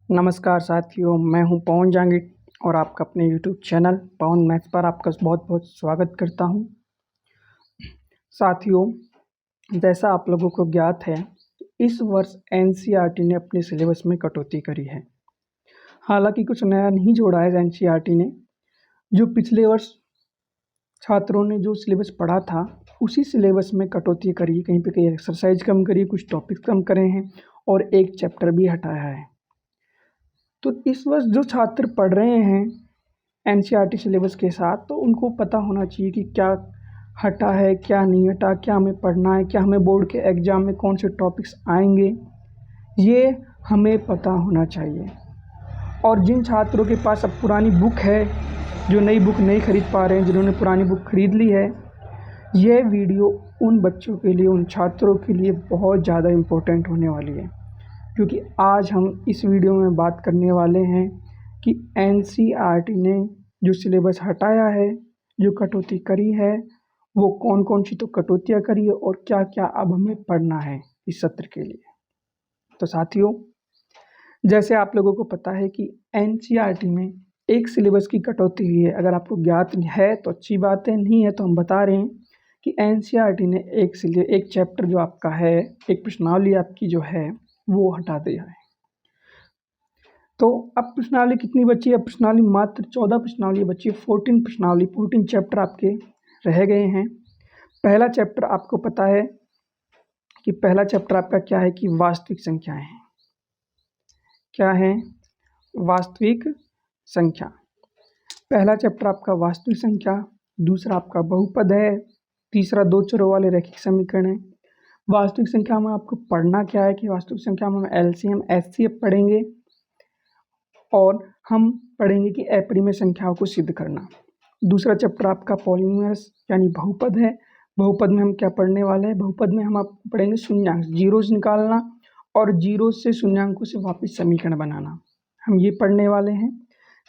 नमस्कार साथियों, मैं हूं पवन जांगिड और आपका अपने यूट्यूब चैनल पवन मैथ्स पर आपका बहुत बहुत स्वागत करता हूं। साथियों, जैसा आप लोगों को ज्ञात है, इस वर्ष एनसीईआरटी ने अपने सिलेबस में कटौती करी है। हालांकि कुछ नया नहीं जोड़ा है एनसीईआरटी ने। जो पिछले वर्ष छात्रों ने जो सिलेबस पढ़ा था उसी सिलेबस में कटौती करी। कहीं पे कहीं एक्सरसाइज कम करी, कुछ टॉपिक्स कम करे हैं और एक चैप्टर भी हटाया है। तो इस वर्ष जो छात्र पढ़ रहे हैं एनसीईआरटी सिलेबस के साथ, तो उनको पता होना चाहिए कि क्या हटा है, क्या नहीं हटा, क्या हमें पढ़ना है, क्या हमें बोर्ड के एग्ज़ाम में कौन से टॉपिक्स आएंगे, ये हमें पता होना चाहिए। और जिन छात्रों के पास अब पुरानी बुक है, जो नई बुक नहीं खरीद पा रहे हैं, जिन्होंने पुरानी बुक खरीद ली है, ये वीडियो उन बच्चों के लिए, उन छात्रों के लिए बहुत ज़्यादा इम्पोर्टेंट होने वाली है। क्योंकि आज हम इस वीडियो में बात करने वाले हैं कि एनसीईआरटी ने जो सिलेबस हटाया है, जो कटौती करी है, वो कौन कौन सी तो कटौतियाँ करी है और क्या क्या अब हमें पढ़ना है इस सत्र के लिए। तो साथियों, जैसे आप लोगों को पता है कि एनसीईआरटी में एक सिलेबस की कटौती हुई है। अगर आपको ज्ञात है तो अच्छी बात है, नहीं है तो हम बता रहे हैं कि एनसीईआरटी ने एक चैप्टर जो आपका है, एक प्रश्नावली आपकी जो है, वो हटा दिया है। तो अब प्रश्नावली कितनी बची है? प्रश्नावली मात्र 14 प्रश्नावली बची है। 14 चैप्टर आपके रह गए हैं। पहला चैप्टर आपको पता है कि पहला चैप्टर आपका क्या है कि वास्तविक संख्याएं हैं। क्या है? वास्तविक संख्या। पहला चैप्टर आपका वास्तविक संख्या, दूसरा आपका बहुपद है, तीसरा दो चरों वाले रैखिक समीकरण है। वास्तविक संख्या में आपको पढ़ना क्या है कि वास्तविक संख्या में हम एलसीएम एचसीएफ पढ़ेंगे और हम पढ़ेंगे कि अपरिमेय संख्याओं को सिद्ध करना। दूसरा चैप्टर आपका पॉलीनोमियल्स यानी बहुपद है। बहुपद में हम क्या पढ़ने वाले हैं? बहुपद में हम आपको पढ़ेंगे शून्यांक, जीरोस निकालना और जीरो से शून्यांकों से वापस समीकरण बनाना, हम ये पढ़ने वाले हैं।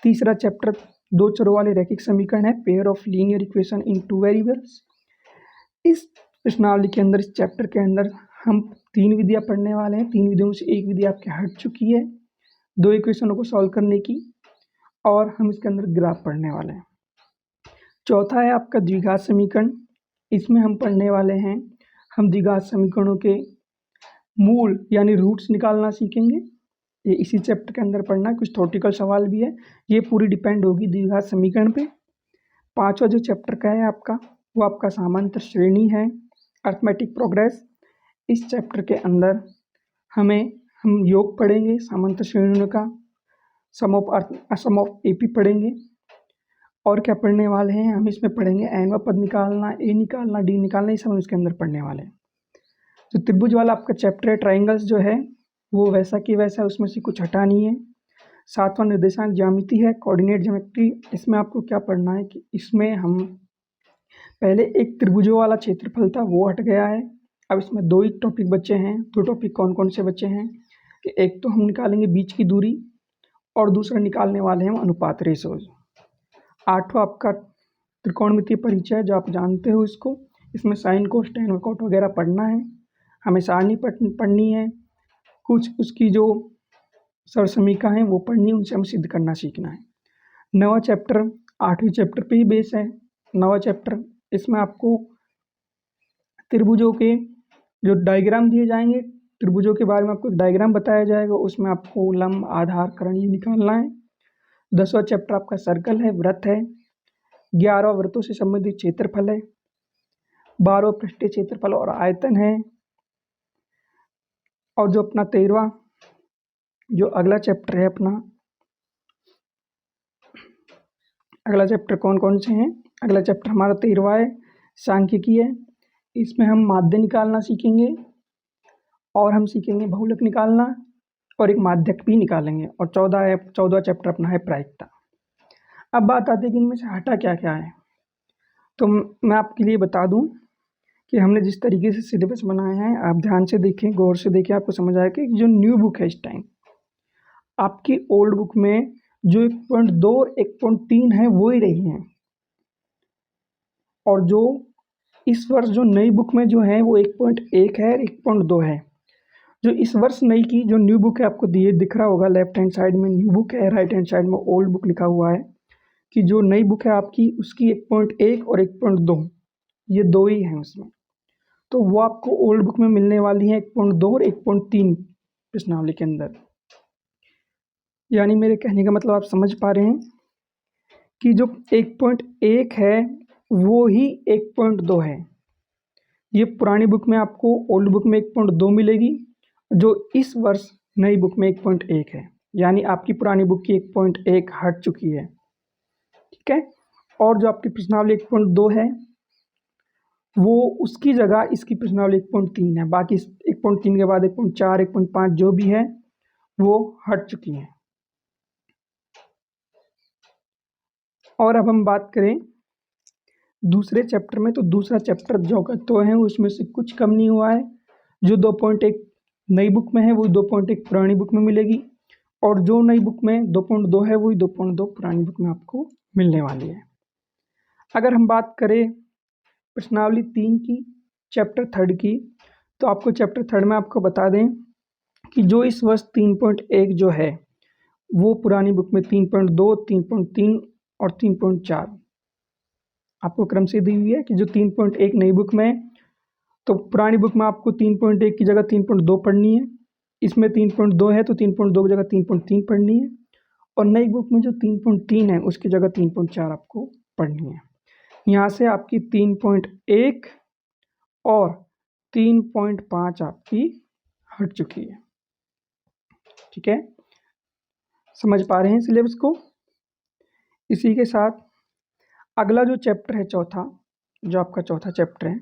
तीसरा चैप्टर दो चरों वाले रैखिक समीकरण है, pair of linear equation in two variables. इस प्रश्नावली के अंदर, इस चैप्टर के अंदर हम 3 विधियाँ पढ़ने वाले हैं। 3 विधियों से एक विधि आपके हट चुकी है, 2 इक्वेशनों को सॉल्व करने की, और हम इसके अंदर ग्राफ पढ़ने वाले हैं। चौथा है आपका द्विघात समीकरण। इसमें हम पढ़ने वाले हैं, हम द्विघात समीकरणों के मूल यानी रूट्स निकालना सीखेंगे। ये इसी चैप्टर के अंदर पढ़ना है। कुछ थ्योरेटिकल सवाल भी है, ये पूरी डिपेंड होगी द्विघात समीकरण पे। पांचवा जो चैप्टर का है आपका, वो आपका समांतर श्रेणी है, अरिथमेटिक प्रोग्रेस। इस चैप्टर के अंदर हम योग पढ़ेंगे समांतर श्रेणियों का, सम ऑफ एपी पढ़ेंगे। और क्या पढ़ने वाले हैं? हम इसमें पढ़ेंगे एन व पद निकालना, ए निकालना, डी निकालना, ये सब हम इसके अंदर पढ़ने वाले हैं। जो त्रिभुज वाला आपका चैप्टर है, ट्राइंगल्स जो है, वो वैसा कि वैसा, उसमें से कुछ हटा नहीं है। सातवां निर्देशांक ज्यामिति है, कोऑर्डिनेट ज्योमेट्री। इसमें आपको क्या पढ़ना है कि इसमें हम पहले एक त्रिभुजों वाला क्षेत्रफल था, वो हट गया है। अब इसमें 2 ही टॉपिक बचे हैं। 2 टॉपिक कौन कौन से बचे हैं कि एक तो हम निकालेंगे बीच की दूरी और दूसरा निकालने वाले हैं हम अनुपात, रेशोज। आठवां आपका त्रिकोणमितीय परिचय, जो आप जानते हो इसको। इसमें साइन कोस टेन व कोट वगैरह पढ़ना है, हमें सारणी पढ़नी है, कुछ उसकी जो सरसमीका हैं वो पढ़नी है, उनसे हम सिद्ध करना सीखना है। नवा चैप्टर 8वें चैप्टर पे ही बेस है। नवा चैप्टर, इसमें आपको त्रिभुजों के जो डायग्राम दिए जाएंगे, त्रिभुजों के बारे में आपको एक डायग्राम बताया जाएगा, उसमें आपको लंब, आधार, कर्ण ये निकालना है। 10वां चैप्टर आपका सर्कल है, वृत्त है। 11वां वृत्तों से संबंधित क्षेत्रफल है। 12वां पृष्ठीय क्षेत्रफल और आयतन है। और जो अपना 13वां जो अगला चैप्टर है अपना, अगला चैप्टर कौन कौन से हैं? अगला चैप्टर हमारा 13वां है, सांख्यिकी है। इसमें हम माध्य निकालना सीखेंगे और हम सीखेंगे बहुलक निकालना और एक माध्यक भी निकालेंगे। और 14वां चैप्टर अपना है प्रायिकता। अब बात आती है कि इनमें से हटा क्या क्या है। तो मैं आपके लिए बता दूं कि हमने जिस तरीके से सिलेबस बनाया है, आप ध्यान से देखें, गौर से देखें, आपको समझ आएगा कि जो न्यू बुक है इस टाइम, आपकी ओल्ड बुक में जो 1.2 और 1.3 है वो ही रही हैं, और जो इस वर्ष जो नई बुक में जो है वो 1.1 है, 1.2 है। जो इस वर्ष नई की जो न्यू बुक है आपको दिए दिख रहा होगा, लेफ्ट हैंड साइड में न्यू बुक है, राइट हैंड साइड में ओल्ड बुक लिखा हुआ है कि जो नई बुक है आपकी उसकी 1.1 और 1.2 ये दो ही हैं उसमें, तो वो आपको ओल्ड बुक में मिलने वाली है 1.2 और 1.3 प्रश्नावली के अंदर। यानी मेरे कहने का मतलब आप समझ पा रहे हैं कि जो 1.1 है वो ही 1.2 है। ये पुरानी बुक में आपको ओल्ड बुक में 1.2 मिलेगी, जो इस वर्ष नई बुक में 1.1 है, यानी आपकी पुरानी बुक की 1.1 हट चुकी है। ठीक है, और जो आपकी प्रश्नावली 1.2 है वो उसकी जगह इसकी प्रश्नावली 1.3 है, बाकी 1.3 के बाद 1.4 1.5 जो भी है वो हट चुकी है। और अब हम बात करें दूसरे चैप्टर में, तो दूसरा चैप्टर जो तो है उसमें से कुछ कम नहीं हुआ है। जो 2.1 नई बुक में है वही 2.1 पुरानी बुक में मिलेगी, और जो नई बुक में 2.2 है वही 2.2 पुरानी बुक में आपको मिलने वाली है। अगर हम बात करें प्रश्नावली 3 की, चैप्टर 3 की, तो आपको चैप्टर 3 में आपको बता दें कि जो इस वर्ष 3.1 जो है वो पुरानी बुक में 3.2 3.3 और 3.4 आपको क्रम से दी हुई है कि जो 3.1 नई बुक में है, तो पुरानी बुक में आपको 3.1 की जगह 3.2 पढ़नी है, इसमें 3.2 है तो 3.2 की जगह 3.3 पढ़नी है, और नई बुक में जो 3.3 है उसकी जगह 3.4 आपको पढ़नी है। यहाँ से आपकी 3.1 और 3.5 आपकी हट चुकी है। ठीक है, समझ पा रहे हैं सिलेबस को। इसी के साथ अगला जो चैप्टर है चौथा, जो आपका चौथा चैप्टर है,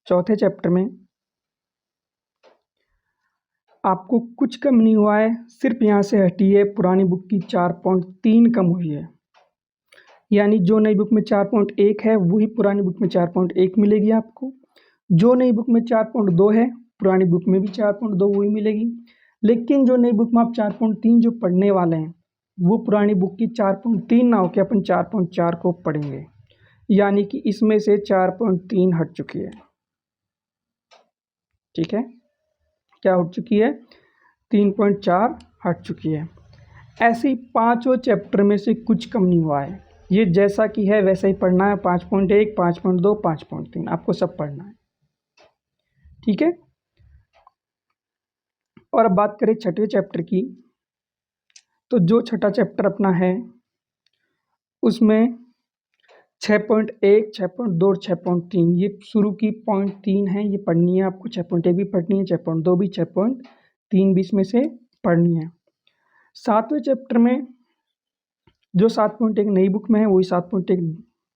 चौथे चैप्टर में आपको कुछ कम नहीं हुआ है, सिर्फ यहाँ से हटी है पुरानी बुक की 4.3 कम हुई है। यानी जो नई बुक में 4.1 है वही पुरानी बुक में 4.1 मिलेगी आपको, जो नई बुक में 4.2 है पुरानी बुक में भी 4.2 वही मिलेगी, लेकिन जो नई बुक में आप 4.3 जो पढ़ने वाले हैं वो पुरानी बुक की 4.3 ना होकर अपन 4.4 को पढ़ेंगे, यानी कि इसमें से 4.3 हट चुकी है। ठीक है, क्या हट चुकी है? 3.4 हट चुकी है। ऐसे ही पांचों चैप्टर में से कुछ कम नहीं हुआ है, ये जैसा कि है वैसा ही पढ़ना है। 5.1 5.2 5.3 आपको सब पढ़ना है। ठीक है, और अब बात करें छठवें चैप्टर की, तो जो छठा चैप्टर अपना है उसमें 6.1 6.2 और 6.3 ये शुरू की पॉइंट 3 है, ये पढ़नी है आपको। 6.1 भी पढ़नी है, 6.2 भी, 6.3 भी इसमें से पढ़नी है। सातवें चैप्टर में जो 7.1 नई बुक में है वही 7.1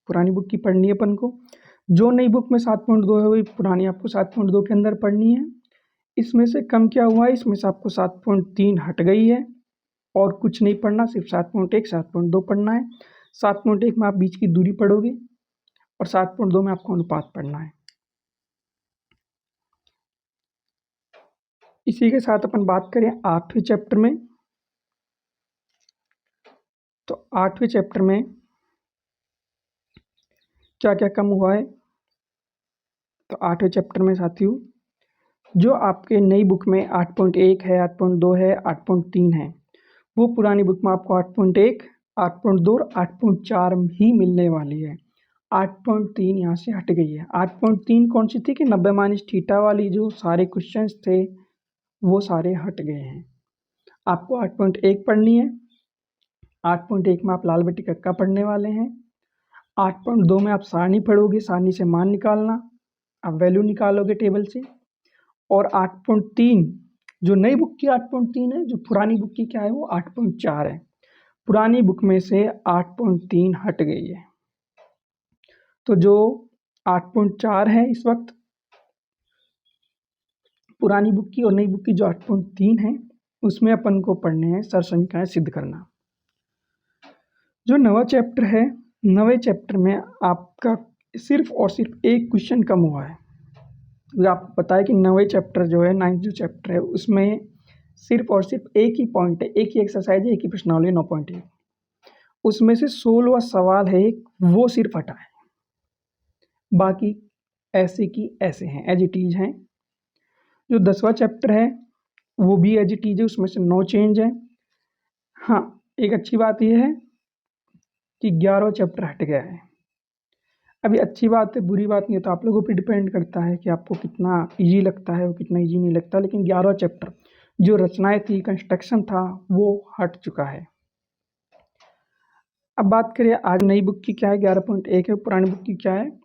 पुरानी बुक की पढ़नी है अपन को। जो नई बुक में 7.2 है वही पुरानी आपको 7.2 के अंदर पढ़नी है। इसमें से कम क्या हुआ है? इसमें से आपको 7.3 हट गई है और कुछ नहीं पढ़ना, सिर्फ 7.1 7.2 पढ़ना है। 7.1 में आप बीच की दूरी पढ़ोगे और 7.2 में आपको अनुपात पढ़ना है। इसी के साथ अपन बात करें 8वें चैप्टर में, तो 8वें चैप्टर में क्या क्या कम हुआ है? तो 8वें चैप्टर में साथियों जो आपके नई बुक में 8.1 है, 8.2 है, 8.3 है, वो पुरानी बुक में आपको 8.1 8.2 और 8.4 ही मिलने वाली है। 8.3 यहाँ से हट गई है। 8.3 कौन सी थी कि 90 माइनस थीटा वाली, जो सारे क्वेश्चंस थे वो सारे हट गए हैं। आपको 8.1 पढ़नी है। 8.1 में आप लाल बट्टी कक्का पढ़ने वाले हैं। 8.2 में आप सारणी पढ़ोगे, सारणी से मान निकालना, आप वैल्यू निकालोगे टेबल से। और 8.3 जो नई बुक की 8.3 है, जो पुरानी बुक की क्या है वो 8.4 है। पुरानी बुक में से 8.3 हट गई है, तो जो 8.4 है इस वक्त पुरानी बुक की, और नई बुक की जो 8.3 है उसमें अपन को पढ़ने हैं सरसंख्याएं सिद्ध करना। जो नवा चैप्टर है, नवे चैप्टर में आपका सिर्फ और सिर्फ एक क्वेश्चन कम हुआ है। आपको पता है कि नवे चैप्टर जो है, 9th जो चैप्टर है उसमें सिर्फ और सिर्फ एक ही पॉइंट है, एक ही एक्सरसाइज है, एक ही प्रश्नावली 9.1, उसमें से 16वां सवाल है एक, वो सिर्फ हटा है, बाकी ऐसे की ऐसे हैं, एज इट इज हैं। जो 10वां चैप्टर है वो भी एज इट इज है, उसमें से नो चेंज है। हाँ, एक अच्छी बात यह है कि 11वां चैप्टर हट गया है। अभी अच्छी बात है बुरी बात नहीं है तो आप लोगों पे डिपेंड करता है कि आपको कितना इजी लगता है, वो कितना इजी नहीं लगता, लेकिन 11वां चैप्टर जो रचनाएं थी, कंस्ट्रक्शन था, वो हट चुका है। अब बात करें आज नई बुक की क्या है, 11.1 है, पुरानी बुक की क्या है,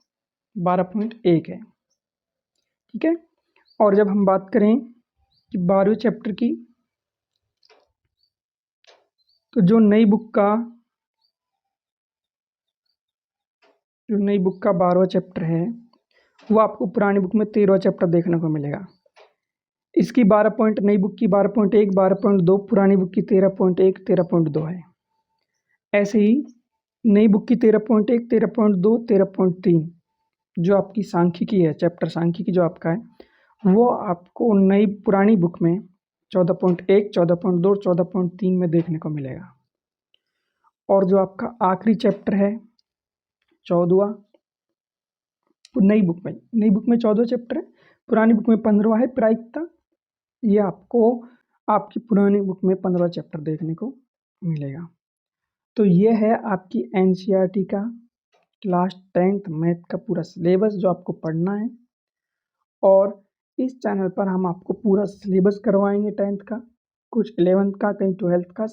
12.1 है। ठीक है। और जब हम बात करें कि 12वें चैप्टर की, तो जो नई बुक का 12वां चैप्टर है वो आपको पुरानी बुक में 13वां चैप्टर देखने को मिलेगा। इसकी 12 पॉइंट नई बुक की 12.1, 12.2, पुरानी बुक की 13.1, 13.2 है। ऐसे ही नई बुक की 13.1, 13.2, 13.3 जो आपकी सांख्यिकी है, चैप्टर सांख्यिकी जो आपका है वो आपको नई पुरानी बुक में 14.1, 14.2, 14.3 में देखने को मिलेगा। और जो आपका आखिरी चैप्टर है 14वां, नई बुक में 14 चैप्टर है, पुरानी बुक में 15वां है प्रायिकता। ये आपको आपकी पुरानी बुक में 15वां चैप्टर देखने को मिलेगा। तो ये है आपकी एनसीईआरटी का क्लास 10th मैथ का पूरा सिलेबस जो आपको पढ़ना है। और इस चैनल पर हम आपको पूरा सिलेबस करवाएंगे 10th का, कुछ 11th का, कहीं 12th का।